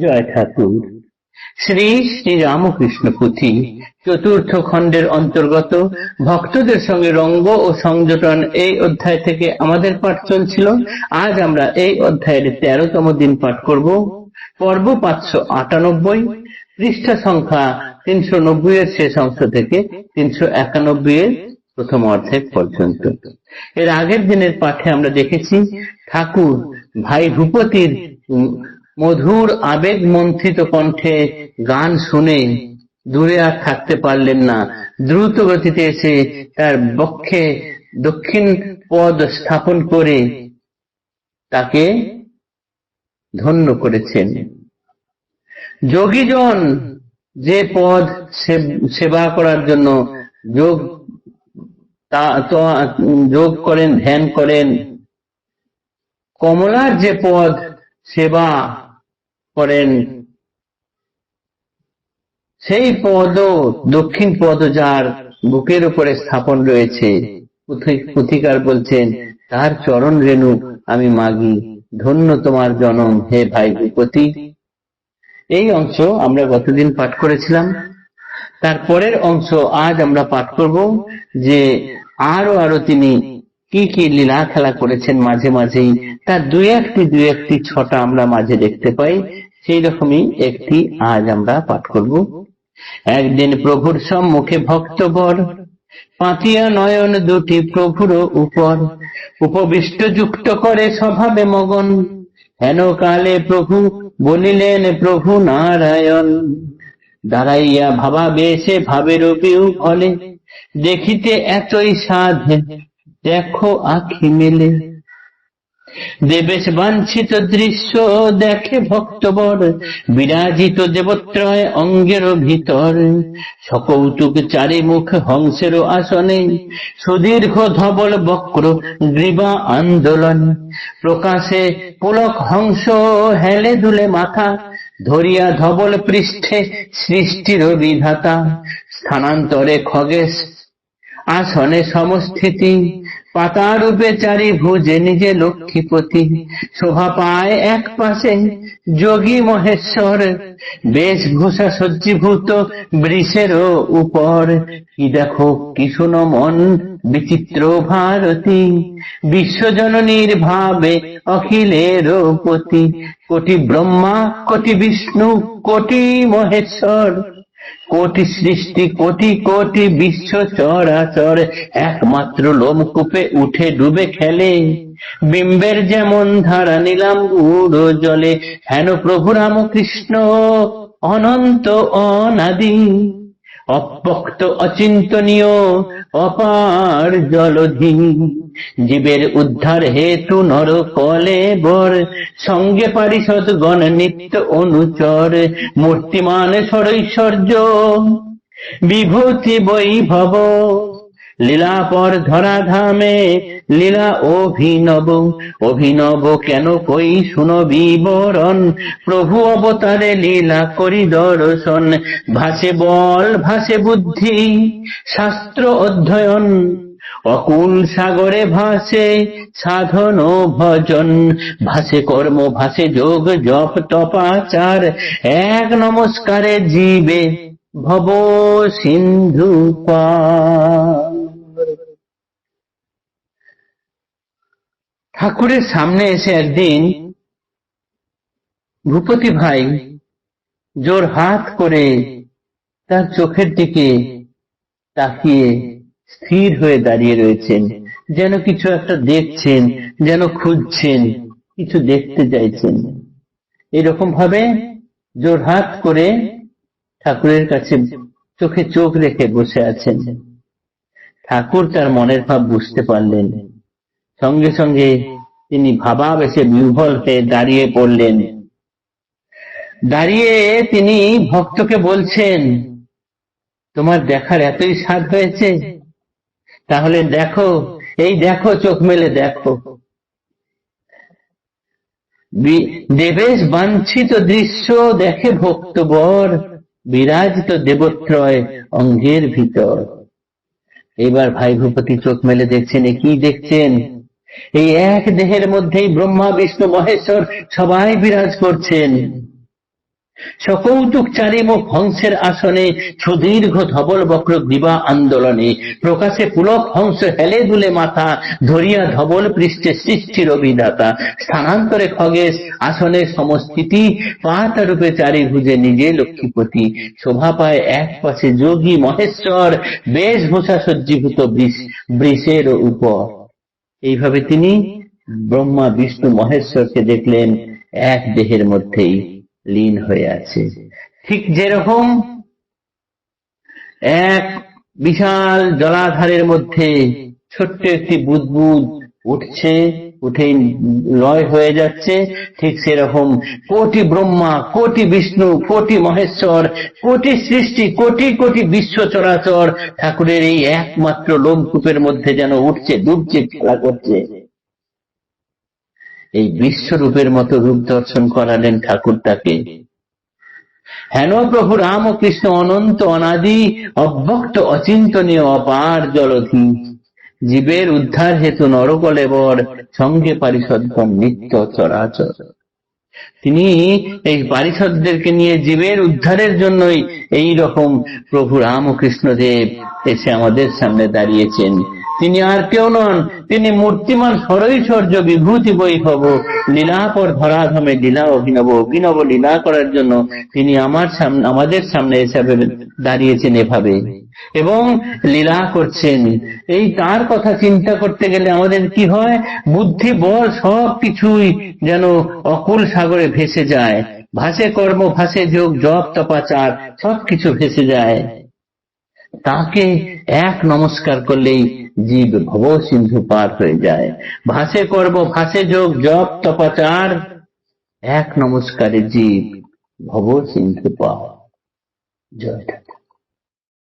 জয় ঠাকুর। শ্রী শ্রী রামকৃষ্ণ পুঁথি চতুর্থ খণ্ডের অন্তর্গত ভক্তদের সঙ্গে রঙ্গ ও সংযোজন এই অধ্যায় থেকে আমাদের পাঠ চলছিল। আজ আমরা এই অধ্যায়ের 13তম দিন পাঠ করব। পর্ব 598, পৃষ্ঠা সংখ্যা 390 এর শেষ অংশ থেকে 391 এর প্রথম অর্ধেক পর্যন্ত। এর আগের দিনের পাঠে আমরা দেখেছি ঠাকুর ভাই ভূপতির মধুর আবেগ মন্থিত কণ্ঠে গান শুনে দূরে আর থাকতে পারলেন না। দ্রুত গতিতে এসে তার বক্ষে দক্ষিণ পদ স্থাপন করে তাকে ধন্য করেছেন। যোগীজন যে পদ সেবা করার জন্য যোগ করেন, ধ্যান করেন, কমলার যে পদ সেবা করেন, সেই পদ দক্ষিণ পদ যার বুকের উপরে স্থাপন রয়েছে, পুথিকার বলছেন তার চরণ রেণু আমি মাগি, ধন্য তোমার জনম হে ভাই ভূপতি। এই অংশ আমরা গতদিন পাঠ করেছিলাম। তারপরের অংশ আজ আমরা পাঠ করব, যে আরো তিনি কি কি লীলা খেলা করেছেন মাঝে মাঝেই, তার দুই একটি ছটা আমরা মাঝে দেখতে পাই। সেই রকমই একটি আজ আমরা পাঠ করব। একদিন প্রভুর সম্মুখে ভক্তবর পাতিয়া নয়ন দুটি প্রভুর উপর উপবিষ্ট যুক্ত করে স্বভাবে মগন, হেন কালে প্রভু বলিলেন প্রভু নারায়ণ, দাঁড়াইয়া ভাবা বেশে ভাবের বিউ ফলে, দেখিতে এতই সাধ দেখো আখি মেলে, দেবেশ বাঞ্ছিত দৃশ্য দেখে ভক্তবর, বিরাজিত দেবত্রয় অঙ্গের ভিতর, সকৌতুক চারিমুখ হংসের আসনে, সুদীর্ঘ ধবল বক্র গ্রীবা আন্দোলন, প্রকাশে পুলক হংস হেলে দুলে মাথা, ধরিয়া ধবল পৃষ্ঠে সৃষ্টির বিধাতা, স্থানান্তরে খগেশ আসনে সমস্থিতি, পাতারূপে চারি ভুজে নিজে লক্ষ্মীপতি, শোভা পায় এক পাশে যোগী মহেশ্বর, বেশভূষা সজ্জীভূত বৃষের উপর, কি দেখো কি শুনো মন বিচিত্র ভারতী, বিশ্বজননীর ভাবে অখিলের পতি, কোটি ব্রহ্মা কোটি বিষ্ণু কোটি মহেশ্বর, কোটি সৃষ্টি কোটি কোটি বিশ্ব চরাচর, একমাত্র লোমকূপে উঠে ডুবে খেলে, বিম্বের যেমন ধারা নিলাম উড়ো জলে, হেন প্রভু রামকৃষ্ণ অনন্ত অনাদি, অপক্ত অচিন্তনীয় অপার জলধি, জীবের উদ্ধার হেতু নর কলে বর, সঙ্গে পারিষদ গণ নিত্য অনুচর, মূর্তিমান সরৈশ্বর্য বিভূতি বৈভব, লীলাপর ধরাধামে লীলা অভিনব, অভিনব কেন কই শুনো বিবরণ, প্রভু অবতারে লীলা করি দর্শন, ভাসে বল ভাসে বুদ্ধি শাস্ত্র অধ্যয়ন, অকুল সাগরে ভাসে সাধন ভজন, ভাসে কর্ম ভাসে যোগ জপ তপাচার, এক নমস্কারে জীবে ভব সিন্ধু পার। ঠাকুরের সামনে এসে একদিন ভূপতি ভাই জোর হাত করে তার চোখের দিকে তাকিয়ে স্থির হয়ে দাঁড়িয়ে রয়েছেন, যেন কিছু একটা দেখছেন, যেন খুঁজছেন, কিছু দেখতে চাইছেন। এরকম ভাবে জোর হাত করে ঠাকুরের কাছে চোখে চোখ রেখে বসে আছেন। ঠাকুর তার মনের ভাব বুঝতে পারলেন। সঙ্গে সঙ্গে তিনি ভাবাবেশে বিহ্বল হয়ে দাঁড়িয়ে পড়লেন। দাঁড়িয়ে তিনি ভক্তকে বলছেন, তোমার দেখার এতই স্বাদ হয়েছে, তাহলে দেখো, এই দেখো, চোখ মেলে দেখো, দেবেশ বাঞ্ছিত দৃশ্য দেখে ভক্তবর, বিরাজিত দেবত্রয় অঙ্গের ভিতর। এবার ভাই ভূপতি চোখ মেলে দেখছেন। কি দেখছেন? এই এক দেহের মধ্যেই ব্রহ্মা বিষ্ণু মহেশ্বর সবাই বিরাজ করছেন। সকৌতুক চারিমুখ হংসের আসনে সুদীর্ঘ ধবল বক্র গ্রীবা আন্দোলনে প্রকাশে পুলক হংস হেলে দুলে মাথা ধরিয়া ধবল পৃষ্ঠে সৃষ্টির অভিদাতা স্থানান্তরে খগেশ আসনে সমস্থিতি পাতা রূপে চারিভুজে নিজে লক্ষ্মীপতি শোভা পায় এক পাশে যোগী মহেশ্বর বেশভূষা সজ্জীভূত বৃষের উপর। এইভাবে তিনি ব্রহ্মা বিষ্ণু মহেশ্বরকে দেখলেন এক দেহের মধ্যেই লীন হয়ে আছে। ঠিক যেরকম এক বিশাল জলাধারের মধ্যে ছোট্ট একটি বুদবুদ উঠছে, উঠে লয় হয়ে যাচ্ছে, ঠিক সেরকম কোটি ব্রহ্মা, কোটি বিষ্ণু, কোটি মহেশ্বর, কোটি সৃষ্টি, কোটি কোটি বিশ্ব চরাচর ঠাকুরের এই একমাত্র লোমকূপের মধ্যে যেন উঠছে, ডুবছে, খেলা করছে। এই বিশ্বরূপের মতো রূপ দর্শন করালেন ঠাকুর তাকে। হেন প্রভু রাম ও কৃষ্ণ অনন্ত অনাদি অব্যক্ত অচিন্তনীয় অপার জলধি জীবের উদ্ধার হেতু নরকলেবর সঙ্গে পারিষদগণ নিত্য চরাচর। তিনি এই পারিষদদেরকে নিয়ে জীবের উদ্ধারের জন্যই এই রকম প্রভু রাম ও কৃষ্ণদেব এসে আমাদের সামনে দাঁড়িয়েছেন। তিনি আর কেউ নন, তিনি মূর্তিমান সরৈশ্বর্য বিভূতি বৈভব লীলাপর ধরাধামে লীলা অভিনব অভিনব লীলা করার জন্য তিনি আমাদের সামনে এসে দাঁড়িয়েছেন এভাবে এবং লীলা করছেন। এই তার কথা চিন্তা করতে গেলে আমাদের কি হয়, বুদ্ধি বল সব কিছুই যেন অকুল সাগরে ভেসে যায়, ভাসে কর্ম, ভাসে যোগ, জপ তপাচার, সবকিছু ভেসে যায়। তাকে এক নমস্কার করলেই জীব ভব সিন্ধু পার হয়ে যায়। ভাসে কর্ম, ভাসে যোগ, জপ তপাচার, এক নমস্কারে জীব ভব সিন্ধু পার। জয় ঠাকুর।